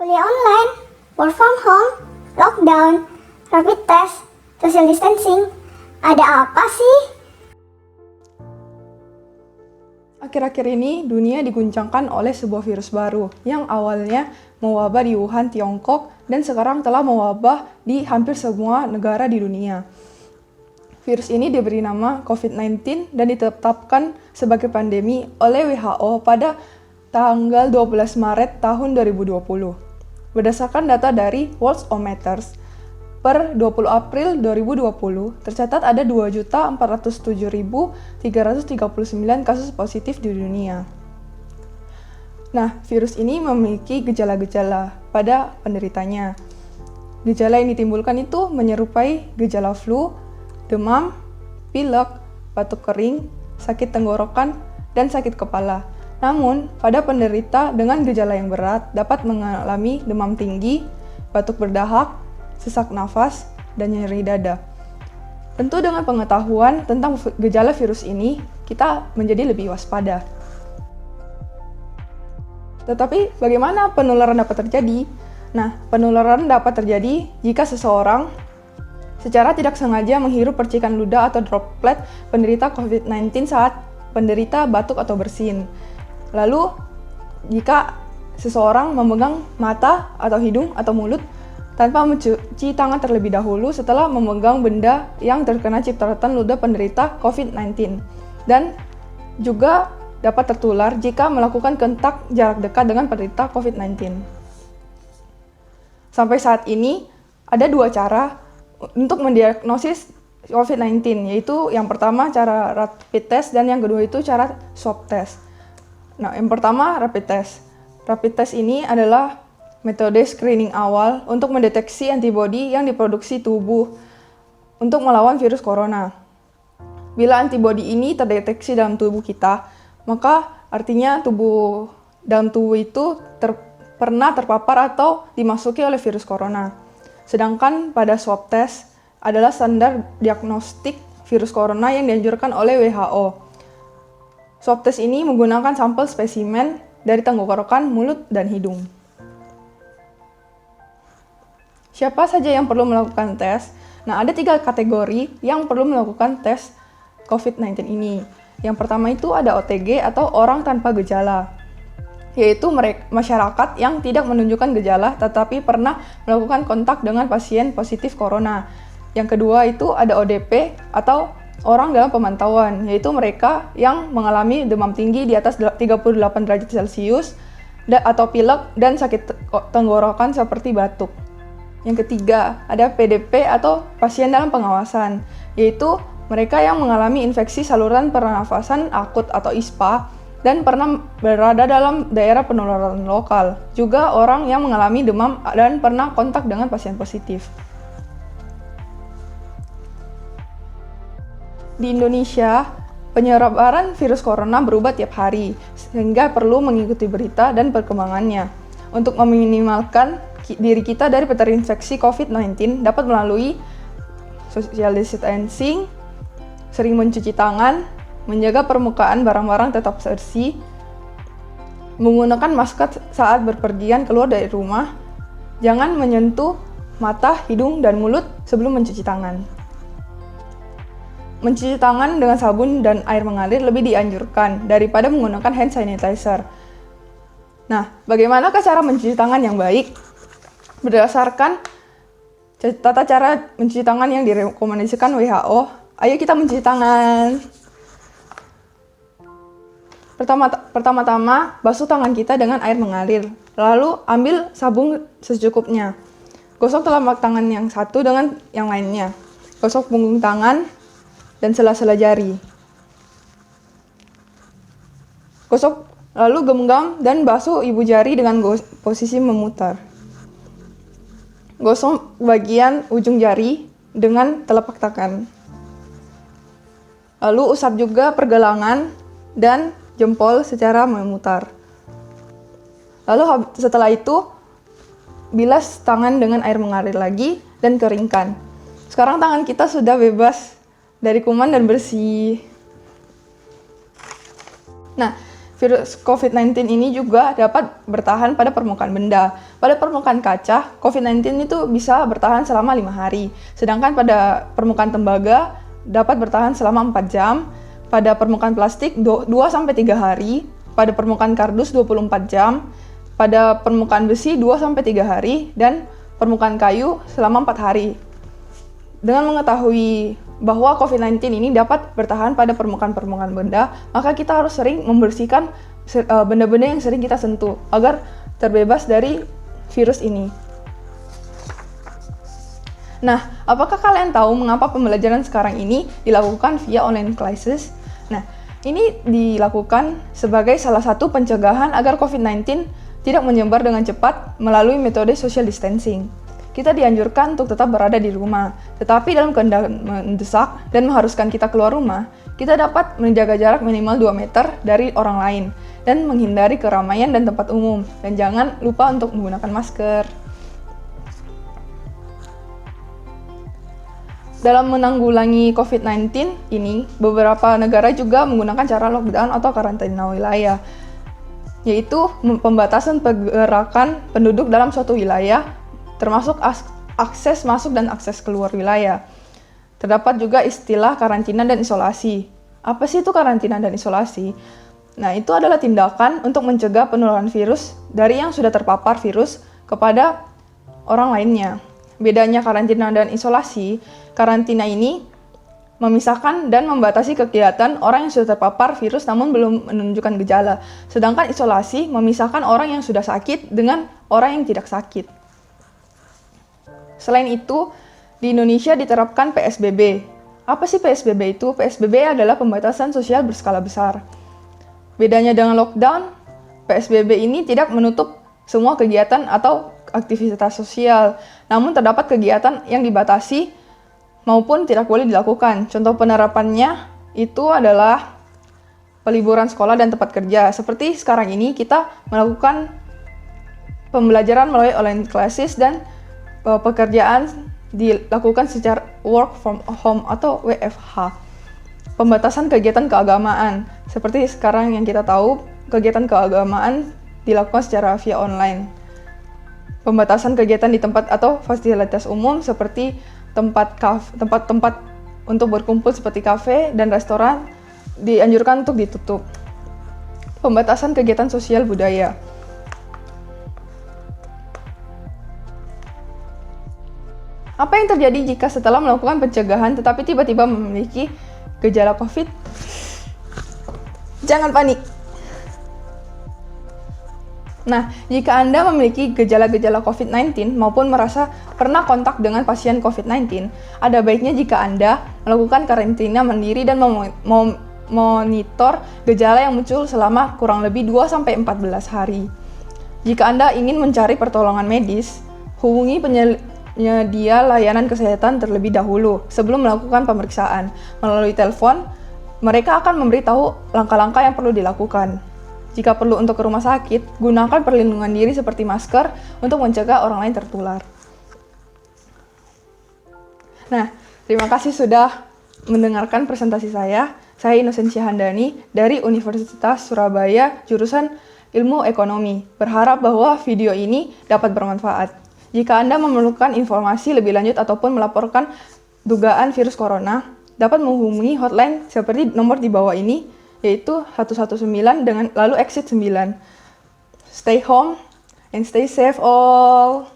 Kuliah online, work from home, lockdown, rapid test, social distancing. Ada apa sih? Akhir-akhir ini, dunia diguncangkan oleh sebuah virus baru yang awalnya mewabah di Wuhan, Tiongkok, dan sekarang telah mewabah di hampir semua negara di dunia. Virus ini diberi nama COVID-19 dan ditetapkan sebagai pandemi oleh WHO pada tanggal 12 Maret tahun 2020. Berdasarkan data dari Worldometers, per 20 April 2020, tercatat ada 2.407.339 kasus positif di dunia. Nah, virus ini memiliki gejala-gejala pada penderitanya. Gejala yang ditimbulkan itu menyerupai gejala flu, demam, pilek, batuk kering, sakit tenggorokan, dan sakit kepala. Namun, pada penderita dengan gejala yang berat dapat mengalami demam tinggi, batuk berdahak, sesak nafas, dan nyeri dada. Tentu dengan pengetahuan tentang gejala virus ini, kita menjadi lebih waspada. Tetapi bagaimana penularan dapat terjadi? Nah, penularan dapat terjadi jika seseorang secara tidak sengaja menghirup percikan ludah atau droplet penderita COVID-19 saat penderita batuk atau bersin. Lalu, jika seseorang memegang mata atau hidung atau mulut tanpa mencuci tangan terlebih dahulu setelah memegang benda yang terkena cipratan ludah penderita COVID-19. Dan juga dapat tertular jika melakukan kontak jarak dekat dengan penderita COVID-19. Sampai saat ini, ada dua cara untuk mendiagnosis COVID-19, yaitu yang pertama cara rapid test dan yang kedua itu cara swab test. Nah, yang pertama rapid test. Rapid test ini adalah metode screening awal untuk mendeteksi antibodi yang diproduksi tubuh untuk melawan virus corona. Bila antibodi ini terdeteksi dalam tubuh kita, maka artinya dalam tubuh itu pernah terpapar atau dimasuki oleh virus corona. Sedangkan pada swab test adalah standar diagnostik virus corona yang dianjurkan oleh WHO. Swab test ini menggunakan sampel spesimen dari tenggorokan, mulut, dan hidung. Siapa saja yang perlu melakukan tes? Nah, ada 3 kategori yang perlu melakukan tes COVID-19 ini. Yang pertama itu ada OTG atau orang tanpa gejala, yaitu masyarakat yang tidak menunjukkan gejala tetapi pernah melakukan kontak dengan pasien positif corona. Yang kedua itu ada ODP atau orang dalam pemantauan, yaitu mereka yang mengalami demam tinggi di atas 38 derajat Celcius atau pilek dan sakit tenggorokan seperti batuk. Yang ketiga, ada PDP atau pasien dalam pengawasan, yaitu mereka yang mengalami infeksi saluran pernafasan akut atau ISPA dan pernah berada dalam daerah penularan lokal. Juga orang yang mengalami demam dan pernah kontak dengan pasien positif. Di Indonesia, penyebaran virus corona berubah tiap hari, sehingga perlu mengikuti berita dan perkembangannya. Untuk meminimalkan diri kita dari terinfeksi COVID-19 dapat melalui social distancing, sering mencuci tangan, menjaga permukaan barang-barang tetap bersih, menggunakan masker saat berpergian keluar dari rumah, jangan menyentuh mata, hidung, dan mulut sebelum mencuci tangan. Mencuci tangan dengan sabun dan air mengalir lebih dianjurkan daripada menggunakan hand sanitizer. Nah, bagaimana cara mencuci tangan yang baik? Berdasarkan tata cara mencuci tangan yang direkomendasikan WHO, ayo kita mencuci tangan. Pertama-tama, basuh tangan kita dengan air mengalir. Lalu, ambil sabun secukupnya. Gosok telapak tangan yang satu dengan yang lainnya. Gosok punggung tangan dan sela-sela jari. Gosok, lalu genggam dan basuh ibu jari dengan posisi memutar. Gosok bagian ujung jari dengan telapak tangan. Lalu usap juga pergelangan dan jempol secara memutar. Lalu setelah itu, bilas tangan dengan air mengalir lagi dan keringkan. Sekarang tangan kita sudah bebas dari kuman dan bersih. Nah, virus COVID-19 ini juga dapat bertahan pada permukaan benda. Pada permukaan kaca, COVID-19 itu bisa bertahan selama 5 hari. Sedangkan pada permukaan tembaga dapat bertahan selama 4 jam. Pada permukaan plastik 2-3 hari. Pada permukaan kardus 24 jam. Pada permukaan besi 2-3 hari. Dan permukaan kayu selama 4 hari. Dengan mengetahui bahwa COVID-19 ini dapat bertahan pada permukaan-permukaan benda, maka kita harus sering membersihkan benda-benda yang sering kita sentuh agar terbebas dari virus ini. Nah, apakah kalian tahu mengapa pembelajaran sekarang ini dilakukan via online classes? Nah, ini dilakukan sebagai salah satu pencegahan agar COVID-19 tidak menyebar dengan cepat melalui metode social distancing. Kita dianjurkan untuk tetap berada di rumah, tetapi dalam keadaan mendesak dan mengharuskan kita keluar rumah, kita dapat menjaga jarak minimal 2 meter dari orang lain dan menghindari keramaian dan tempat umum. Dan jangan lupa untuk menggunakan masker. Dalam menanggulangi COVID-19 ini, beberapa negara juga menggunakan cara lockdown atau karantina wilayah, yaitu pembatasan pergerakan penduduk dalam suatu wilayah, termasuk akses masuk dan akses keluar wilayah. Terdapat juga istilah karantina dan isolasi. Apa sih itu karantina dan isolasi? Nah, itu adalah tindakan untuk mencegah penularan virus dari yang sudah terpapar virus kepada orang lainnya. Bedanya karantina dan isolasi, karantina ini memisahkan dan membatasi kegiatan orang yang sudah terpapar virus namun belum menunjukkan gejala. Sedangkan isolasi memisahkan orang yang sudah sakit dengan orang yang tidak sakit. Selain itu, di Indonesia diterapkan PSBB. Apa sih PSBB itu? PSBB adalah pembatasan sosial berskala besar. Bedanya dengan lockdown, PSBB ini tidak menutup semua kegiatan atau aktivitas sosial, namun terdapat kegiatan yang dibatasi maupun tidak boleh dilakukan. Contoh penerapannya itu adalah peliburan sekolah dan tempat kerja. Seperti sekarang ini kita melakukan pembelajaran melalui online classes dan pekerjaan dilakukan secara work from home atau WFH. Pembatasan kegiatan keagamaan. Seperti sekarang yang kita tahu, kegiatan keagamaan dilakukan secara via online. Pembatasan kegiatan di tempat atau fasilitas umum seperti tempat-tempat untuk berkumpul seperti kafe dan restoran dianjurkan untuk ditutup. Pembatasan kegiatan sosial budaya. Apa yang terjadi jika setelah melakukan pencegahan tetapi tiba-tiba memiliki gejala COVID? Jangan panik. Nah, jika Anda memiliki gejala-gejala COVID-19 maupun merasa pernah kontak dengan pasien COVID-19, ada baiknya jika Anda melakukan karantina mandiri dan memonitor gejala yang muncul selama kurang lebih 2-14 hari. Jika Anda ingin mencari pertolongan medis, hubungi penyedia layanan kesehatan terlebih dahulu sebelum melakukan pemeriksaan. Melalui telepon, mereka akan memberitahu langkah-langkah yang perlu dilakukan. Jika perlu untuk ke rumah sakit, gunakan perlindungan diri seperti masker untuk mencegah orang lain tertular. Nah, terima kasih sudah mendengarkan presentasi saya. Saya Inosensia Handani dari Universitas Surabaya, jurusan Ilmu Ekonomi. Berharap bahwa video ini dapat bermanfaat. Jika Anda memerlukan informasi lebih lanjut ataupun melaporkan dugaan virus corona, dapat menghubungi hotline seperti nomor di bawah ini, yaitu 119 dengan lalu exit 9. Stay home and stay safe all.